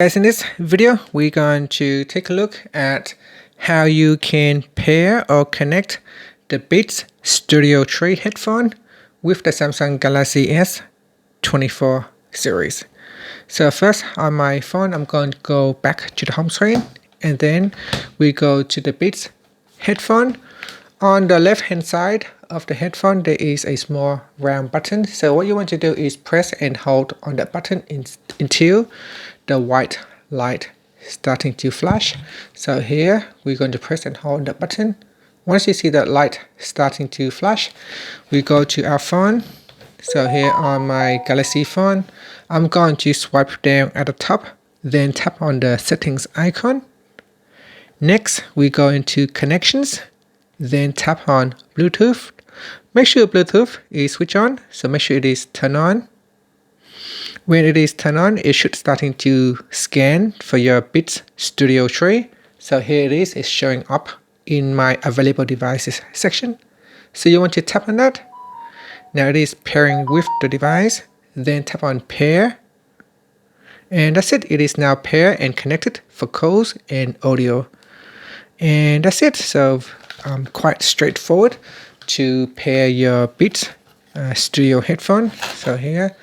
Guys, in this video we're going to take a look at how you can pair or connect the Beats Studio 3 headphone with the Samsung Galaxy S24 series. So first on my phone I'm going to go back to the home screen and then we go to the Beats headphone. On the left hand side of the headphone there is a small round button. So what you want to do is press and hold on that button until the white light starting to flash. So here we're going to press and hold the button. Once you see that light starting to flash, we go to our phone. So here on my Galaxy phone, I'm going to swipe down at the top, then tap on the settings icon. Next we go into connections, then tap on Bluetooth. Make sure Bluetooth is switched on, so make sure it is turned on. When it is turned on, it should starting to scan for your Beats Studio 3. So here it is, it's showing up in my available devices section. So you want to tap on that. Now it is pairing with the device. Then tap on pair. And that's it. It is now paired and connected for calls and audio. And that's it. So quite straightforward to pair your Beats Studio headphone. So here.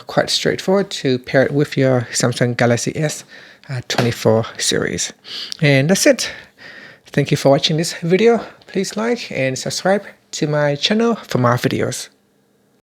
Quite straightforward to pair it with your Samsung Galaxy S24 series. And that's it. Thank you for watching this video. Please like and subscribe to my channel for more videos.